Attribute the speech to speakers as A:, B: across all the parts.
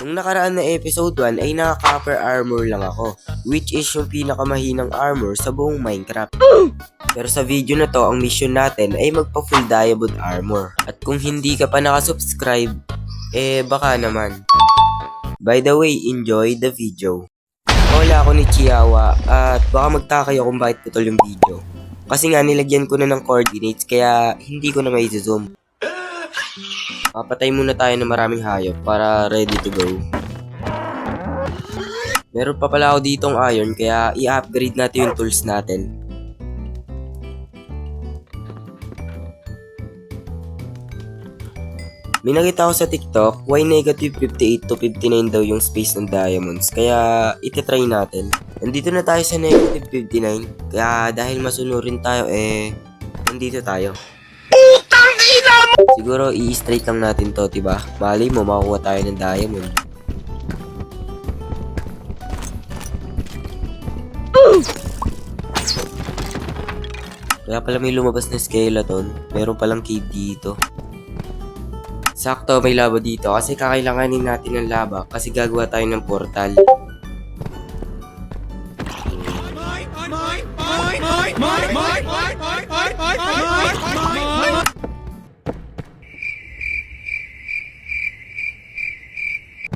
A: Nung nakaraan na episode 1 ay naka-copper armor lang ako, which is yung pinakamahinang armor sa buong Minecraft. Pero sa video na to, ang mission natin ay magpa full diamond armor. At kung hindi ka pa nakasubscribe, baka naman. By the way, enjoy the video. Wala ako ni Chiawa at baka magtaka kayo kung bakit putol yung video. Kasi nga nilagyan ko na ng coordinates kaya hindi ko na may zoom. Papatay muna tayo ng maraming hayop para ready to go. Meron pa pala ako ditong iron kaya i-upgrade natin yung tools natin. May nakita ko sa TikTok, why negative 58 to 59 daw yung space ng diamonds. Kaya itetry natin. Nandito na tayo sa negative 59. Kaya dahil masunurin tayo nandito tayo. Siguro i-straight lang natin to, diba? Malay mo makukuha tayo ng diamond. Kaya pala may lumabas na skeleton. Meron palang cave dito. Sakto, may lava dito kasi kakailanganin natin ng lava kasi gagawa tayo ng portal.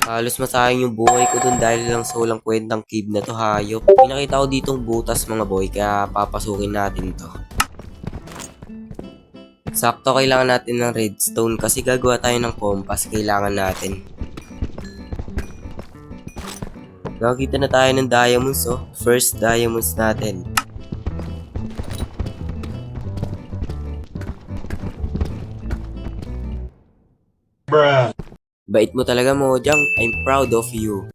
A: Halos masayang yung buhay ko dun dahil lang sa walang kwentang cave na to, hayop. May nakita ko ditong butas mga boy kaya papasukin natin to. Sakto, kailangan natin ng redstone kasi gagawa tayo ng compass, kailangan natin. Nakakita na tayo ng diamonds, oh. First diamonds natin.
B: Bruh.
A: Bait mo talaga, Mojang. I'm proud of you.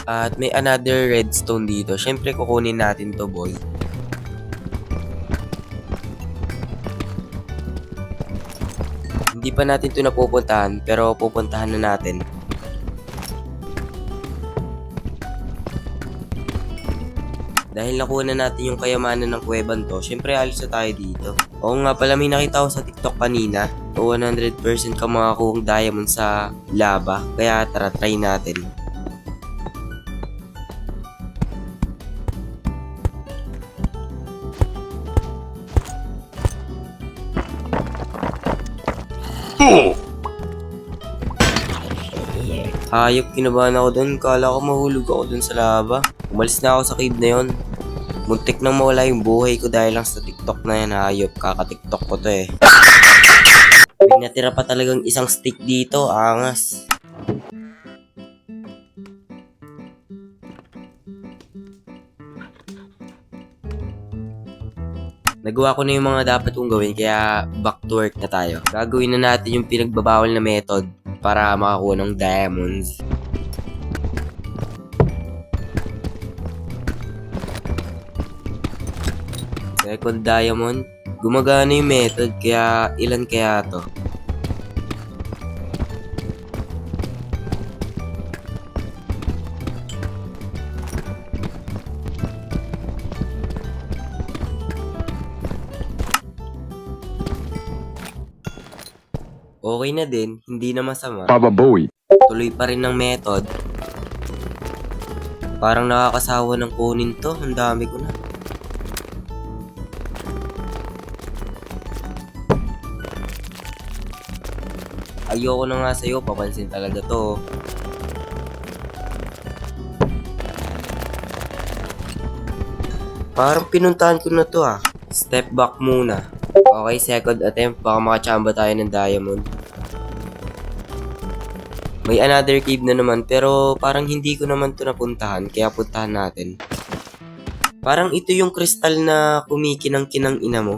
A: At may another redstone dito. Syempre kukunin natin to, boy. Hindi pa natin to napupuntahan, pero pupuntahan na natin. Dahil nakuha na natin yung kayamanan ng kuweban to, syempre alis na tayo dito. Oo nga pala, may nakita ko sa TikTok kanina. 100% ka makakuhang diamond sa lava. Kaya tara, try natin. Hayop, kinabahan ako dun. Kala ko mahulog ako dun sa lava. Umalis na ako sa cave na yun. Muntik nang mawala yung buhay ko dahil lang sa TikTok na yan, hayop. Kaka-TikTok ko to eh. May natira pa talagang isang stick dito. Angas. Nagawa ko na yung mga dapat kong gawin kaya back to work na tayo. Gagawin na natin yung pinagbabawal na method para makakuha ng diamonds. Second diamond. Gumagana yung method kaya ilan kaya to? Okay na din, hindi na masama.
B: Bababoy.
A: Tuloy pa rin ng method. Parang nakakasawa ng kunin to, ang dami ko na. Ayoko na nga sa'yo, papansin talaga to. Parang pinuntahan ko na to ah. Step back muna. Okay, second attempt, baka makachamba tayo ng diamond. May another cave na naman pero parang hindi ko naman to napuntahan kaya puntahan natin. Parang ito yung kristal na kumikinang-kinang ina mo.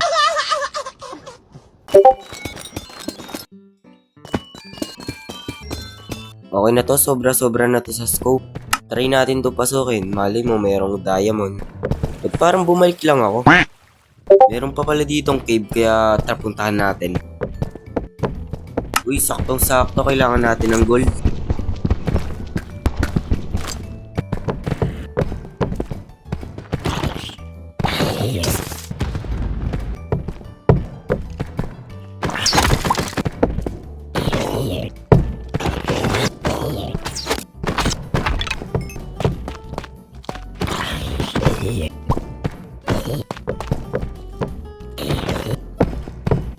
A: Okay na to, sobra-sobra na to sa scope. Try natin to pasukin, malay mo merong diamond. At parang bumalik lang ako. Meron pa pala ditong cave kaya tara puntahan natin. Uy, saktong-sakto, kailangan natin ng gold.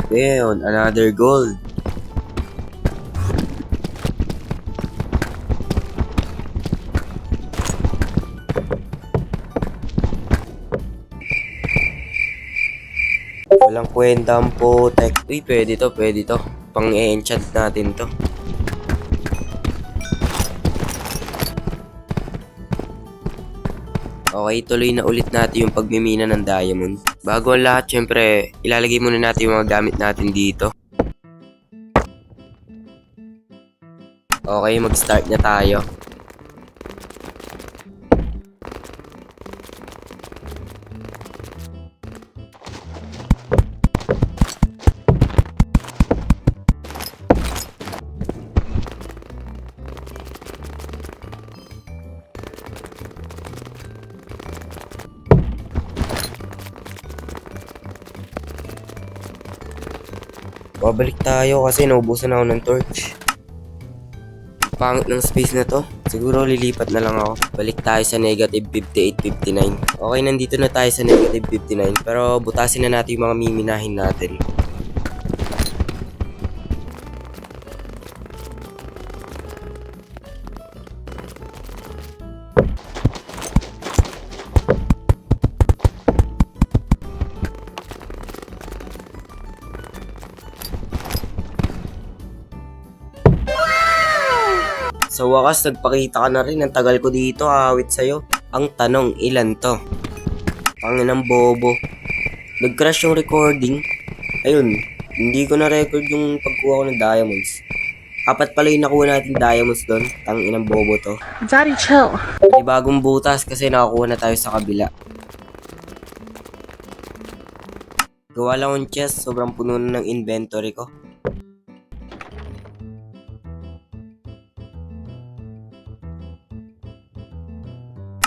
A: Damn, another gold. Walang kwenta ang putek. Uy, pwede to, pwede to. Pang-enchant natin to. Okay, tuloy na ulit natin yung pagmimina ng diamond. Bago ang lahat, syempre, ilalagay muna natin yung mga gamit natin dito. Okay, mag-start na tayo. Babalik tayo kasi naubusan ako ng torch. Pangit ng space na to. Siguro lilipat na lang ako. Balik tayo sa negative 58, 59. Okay, nandito na tayo sa negative 59. Pero butasin na natin yung mga miminahin natin. Sa wakas, nagpakita ka na rin. Ang tagal ko dito, awit sa'yo. Ang tanong, ilan to? Panginang bobo. Nag-crash yung recording. Ayun, hindi ko na-record yung pagkuha ko ng diamonds. Apat pala yung nakuha natin diamonds doon. Tanginang bobo to.
C: Daddy, chill.
A: May bagong butas kasi nakakuha na tayo sa kabila. Gawa lang yung chest, sobrang puno na ng inventory ko.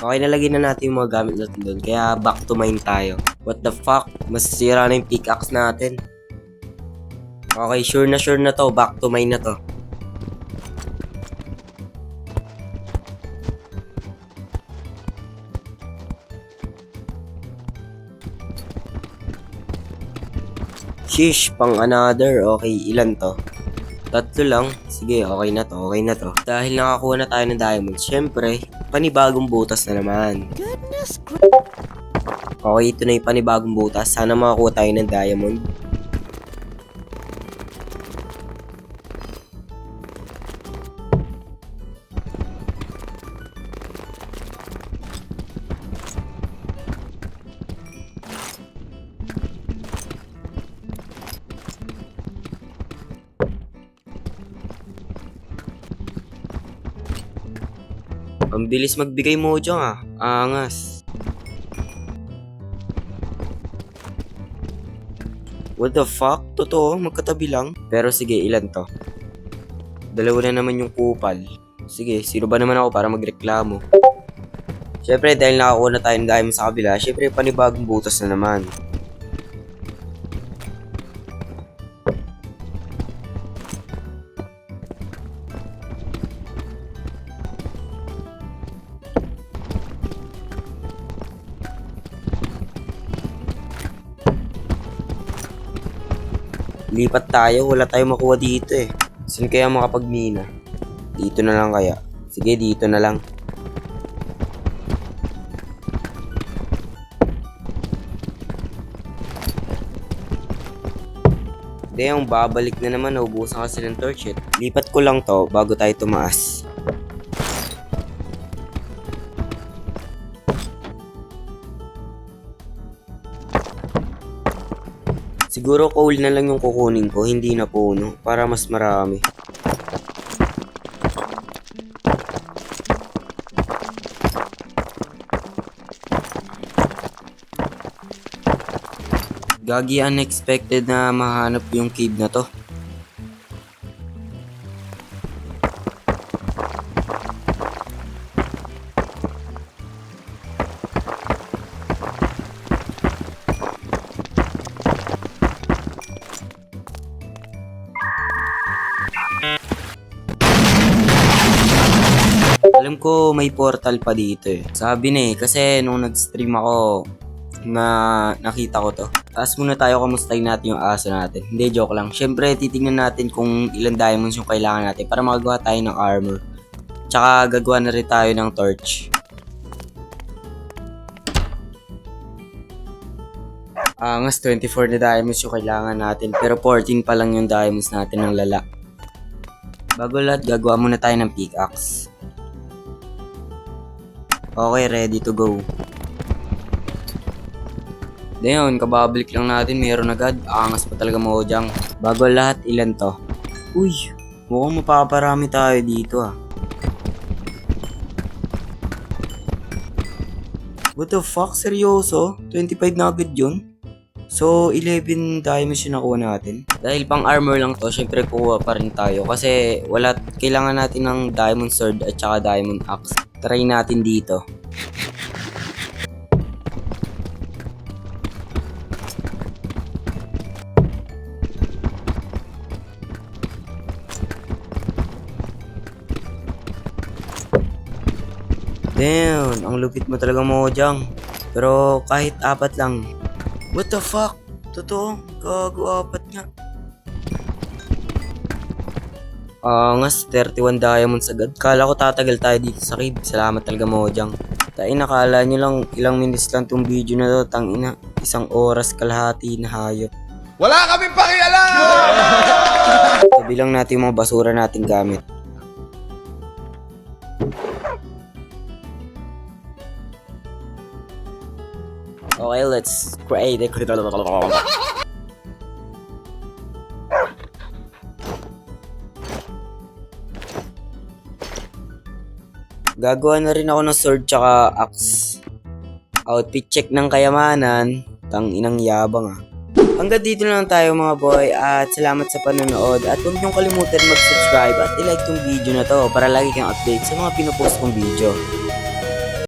A: Okay, nalagay na natin yung mga gamit natin doon. Kaya back to mine tayo. What the fuck? Masisira na yung pickaxe natin. Okay, sure na to. Back to mine na to. Sheesh, pang another. Okay, ilan to? Tatlo lang. Sige, okay na to. Okay na to. Dahil nakakuha na tayo ng diamonds, syempre, panibagong butas na naman. Okay, ito na yung panibagong butas. Sana makakuha tayo ng diamond. Ang bilis magbigay mo dyan ah. Angas. What the fuck? Totoo, magkatabi lang. Pero sige, ilan to? Dalawa na naman yung kupal. Sige, sino ba naman ako para magreklamo? Syempre, dahil nakakuha na tayo ng diamond sa kabila, syempre panibagong butas na naman. Lipat tayo, wala tayong makuha dito eh. Saan kaya makapagmina? Dito na lang kaya. Sige, dito na lang. Hindi, yung babalik na naman, naubusan kasi ng torch eh. Lipat ko lang to bago tayo tumaas. Siguro coal na lang yung kukunin ko, hindi na puno, para mas marami. Gagi, unexpected na mahanap yung cave na to. Alam ko may portal pa dito eh. Sabi na eh, kasi nung nag-stream ako, na nakita ko to. Taas muna tayo, kamustahin natin yung aso natin. Hindi, joke lang. Syempre, titingnan natin kung ilang diamonds yung kailangan natin para makagawa tayo ng armor. Tsaka gagawa na rin tayo ng torch. Angas, 24 na diamonds yung kailangan natin. Pero 14 pa lang yung diamonds natin ng lala. Bago lahat, gagawa muna tayo ng pickaxe. Okay, ready to go. Ngayon, kababalik lang natin, meron agad. Angas pa talaga mo dyan. Bago lahat, ilan to? Uy, mukhang mapaparami tayo dito ah. What the fuck? Seryoso? 25 na agad yun? So, 11 diamonds yung nakuha natin. Dahil pang armor lang to, syempre kuha pa rin tayo. Kasi kailangan natin ng diamond sword at saka diamond axe. Try natin dito. Damn, ang lupit mo talaga mo dyan. Pero kahit 4 lang. What the fuck? Totoo? Gago, 4 nga. Angas, 31 diamonds agad. Kala ko tatagal tayo dito sa cave. Salamat talaga mo dyan. Tain, nakala nyo lang ilang minutes lang tong video na to. Tangina, 1 oras kalahati na hayop.
B: Wala kaming pakialam!
A: Sabi lang natin yung mga basura natin gamit. Okay, let's create a Gagawa na rin ako ng sword tsaka axe. Outfit check ng kayamanan. Tanginang yabang ah. Hanggang dito na lang tayo mga boy at salamat sa panonood at huwag niyong kalimutan mag-subscribe at i-like tong video na to para lagi kang update sa mga pinupost kong video.